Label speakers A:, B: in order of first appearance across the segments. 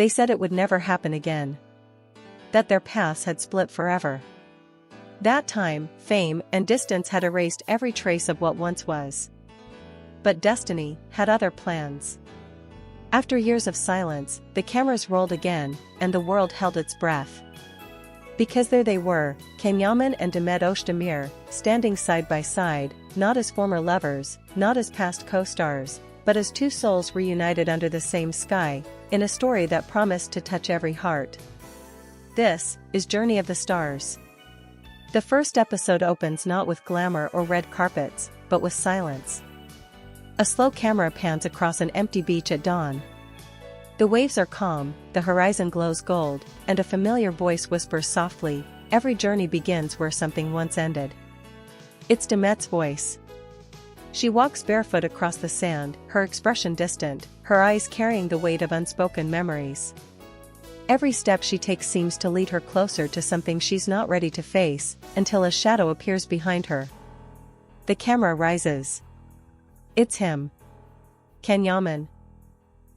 A: They said it would never happen again. That their paths had split forever. That time, fame, and distance had erased every trace of what once was. But destiny had other plans. After years of silence, the cameras rolled again, and the world held its breath. Because there they were, Yaman and Demet Özdemir, standing side by side, not as former lovers, not as past co-stars, but as two souls reunited under the same sky, in a story that promised to touch every heart. This is Journey of the Stars. The first episode opens not with glamour or red carpets, but with silence. A slow camera pans across an empty beach at dawn. The waves are calm, the horizon glows gold, and a familiar voice whispers softly, "Every journey begins where something once ended." It's Demet's voice. She walks barefoot across the sand, her expression distant, her eyes carrying the weight of unspoken memories. Every step she takes seems to lead her closer to something she's not ready to face, until a shadow appears behind her. The camera rises. It's him. Yaman.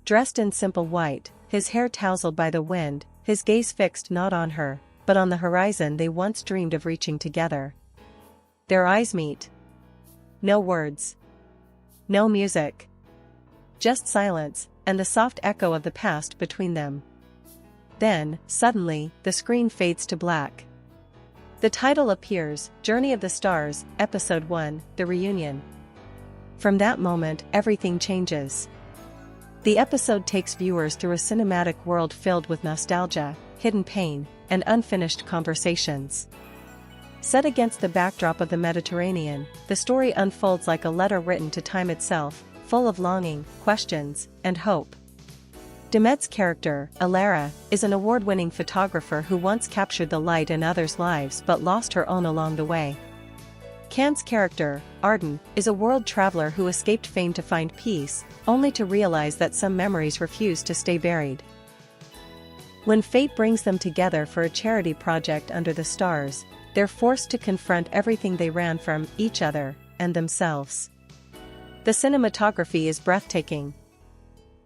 A: Dressed in simple white, his hair tousled by the wind, his gaze fixed not on her, but on the horizon they once dreamed of reaching together. Their eyes meet. No words. No music. Just silence, and the soft echo of the past between them. Then, suddenly, the screen fades to black. The title appears, Journey of the Stars, Episode 1, The Reunion. From that moment, everything changes. The episode takes viewers through a cinematic world filled with nostalgia, hidden pain, and unfinished conversations. Set against the backdrop of the Mediterranean, the story unfolds like a letter written to time itself, full of longing, questions, and hope. Demet's character, Alara, is an award-winning photographer who once captured the light in others' lives but lost her own along the way. Can's character, Arden, is a world traveler who escaped fame to find peace, only to realize that some memories refuse to stay buried. When fate brings them together for a charity project under the stars, they're forced to confront everything they ran from, each other, and themselves. The cinematography is breathtaking.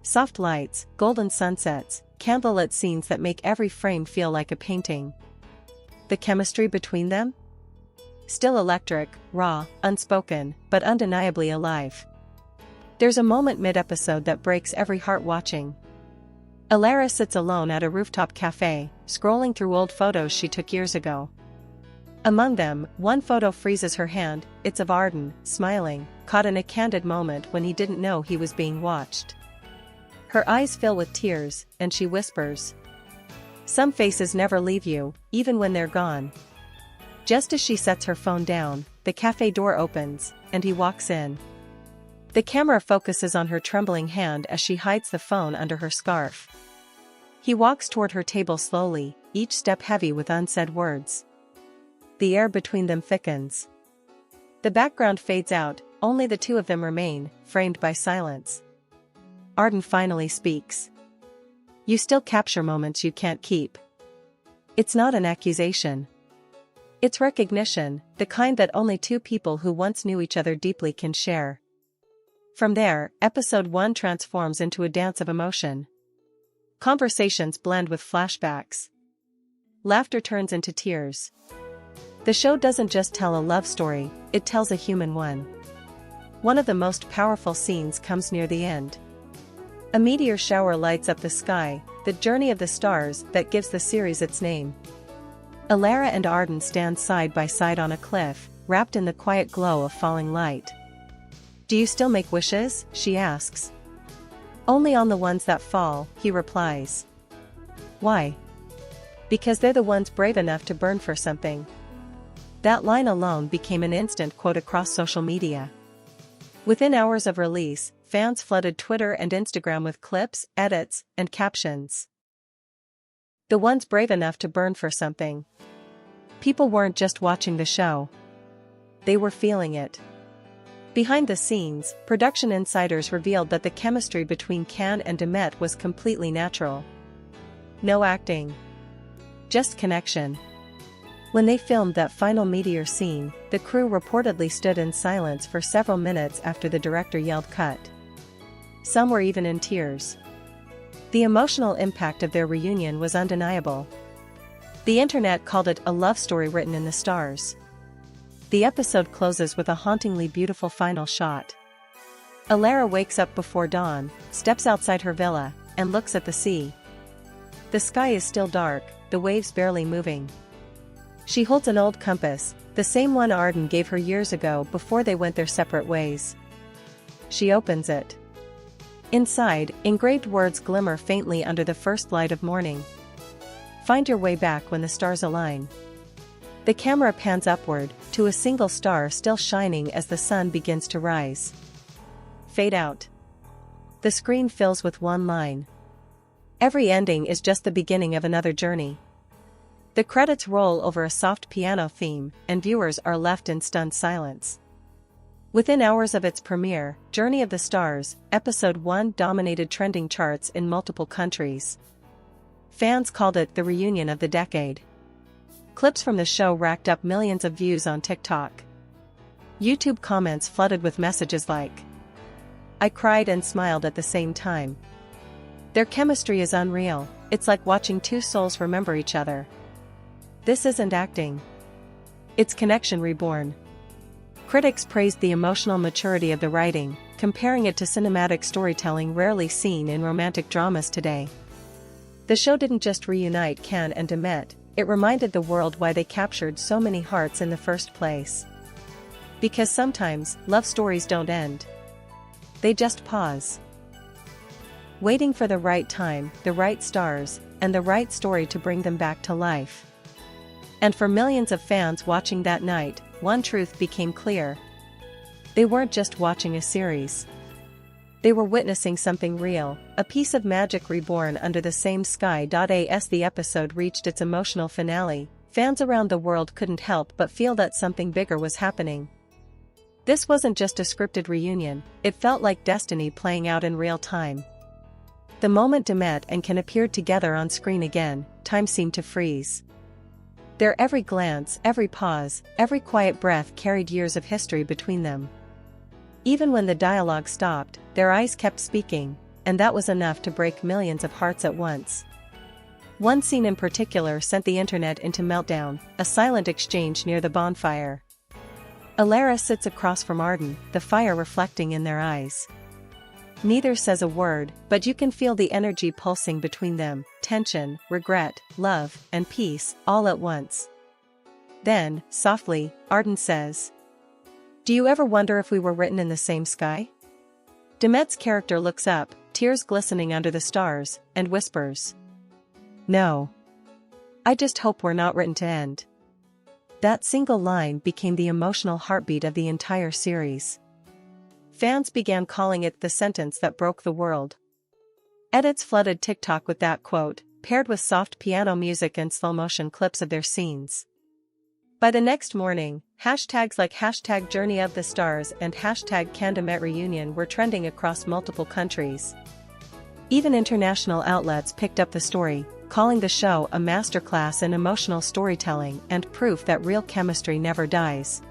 A: Soft lights, golden sunsets, candlelit scenes that make every frame feel like a painting. The chemistry between them? Still electric, raw, unspoken, but undeniably alive. There's a moment mid-episode that breaks every heart watching. Alara sits alone at a rooftop cafe, scrolling through old photos she took years ago. Among them, one photo freezes her hand. It's of Arden, smiling, caught in a candid moment when he didn't know he was being watched. Her eyes fill with tears, and she whispers, "Some faces never leave you, even when they're gone." Just as she sets her phone down, the cafe door opens, and he walks in. The camera focuses on her trembling hand as she hides the phone under her scarf. He walks toward her table slowly, each step heavy with unsaid words. The air between them thickens. The background fades out, only the two of them remain, framed by silence. Arden finally speaks. "You still capture moments you can't keep." It's not an accusation. It's recognition, the kind that only two people who once knew each other deeply can share. From there, episode 1 transforms into a dance of emotion. Conversations blend with flashbacks. Laughter turns into tears. The show doesn't just tell a love story, it tells a human one. One of the most powerful scenes comes near the end. A meteor shower lights up the sky, the journey of the stars that gives the series its name. Alara and Arden stand side by side on a cliff, wrapped in the quiet glow of falling light. "Do you still make wishes?" she asks. "Only on the ones that fall," he replies. "Why?" "Because they're the ones brave enough to burn for something." That line alone became an instant quote across social media. Within hours of release, fans flooded Twitter and Instagram with clips, edits, and captions. The ones brave enough to burn for something. People weren't just watching the show. They were feeling it. Behind the scenes, production insiders revealed that the chemistry between Can and Demet was completely natural. No acting. Just connection. When they filmed that final meteor scene, the crew reportedly stood in silence for several minutes after the director yelled cut. Some were even in tears. The emotional impact of their reunion was undeniable. The internet called it a love story written in the stars. The episode closes with a hauntingly beautiful final shot. Alara wakes up before dawn, steps outside her villa, and looks at the sea. The sky is still dark, the waves barely moving. She holds an old compass, the same one Arden gave her years ago before they went their separate ways. She opens it. Inside, engraved words glimmer faintly under the first light of morning. Find your way back when the stars align. The camera pans upward, to a single star still shining as the sun begins to rise. Fade out. The screen fills with one line. Every ending is just the beginning of another journey. The credits roll over a soft piano theme, and viewers are left in stunned silence. Within hours of its premiere, Journey of the Stars, Episode 1 dominated trending charts in multiple countries. Fans called it the reunion of the decade. Clips from the show racked up millions of views on TikTok. YouTube comments flooded with messages like, "I cried and smiled at the same time. Their chemistry is unreal, it's like watching two souls remember each other. This isn't acting. It's connection reborn." Critics praised the emotional maturity of the writing, comparing it to cinematic storytelling rarely seen in romantic dramas today. The show didn't just reunite Ken and Demet, it reminded the world why they captured so many hearts in the first place. Because sometimes, love stories don't end. They just pause. Waiting for the right time, the right stars, and the right story to bring them back to life. And for millions of fans watching that night, one truth became clear. They weren't just watching a series. They were witnessing something real, a piece of magic reborn under the same sky. As the episode reached its emotional finale, fans around the world couldn't help but feel that something bigger was happening. This wasn't just a scripted reunion, it felt like destiny playing out in real time. The moment Demet and Ken appeared together on screen again, time seemed to freeze. Their every glance, every pause, every quiet breath carried years of history between them. Even when the dialogue stopped, their eyes kept speaking, and that was enough to break millions of hearts at once. One scene in particular sent the internet into meltdown, a silent exchange near the bonfire. Alara sits across from Arden, the fire reflecting in their eyes. Neither says a word, but you can feel the energy pulsing between them, tension, regret, love, and peace, all at once. Then, softly, Arden says, "Do you ever wonder if we were written in the same sky?" Demet's character looks up, tears glistening under the stars, and whispers, "No. I just hope we're not written to end." That single line became the emotional heartbeat of the entire series. Fans began calling it the sentence that broke the world. Edits flooded TikTok with that quote, paired with soft piano music and slow-motion clips of their scenes. By the next morning, hashtags like #Journey of the Stars and #CanDemet Reunion were trending across multiple countries. Even international outlets picked up the story, calling the show a masterclass in emotional storytelling and proof that real chemistry never dies.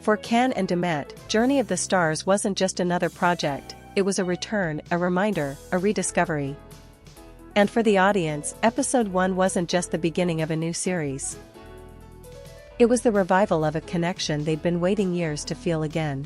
A: For Ken and Demet, Journey of the Stars wasn't just another project, it was a return, a reminder, a rediscovery. And for the audience, Episode 1 wasn't just the beginning of a new series. It was the revival of a connection they'd been waiting years to feel again.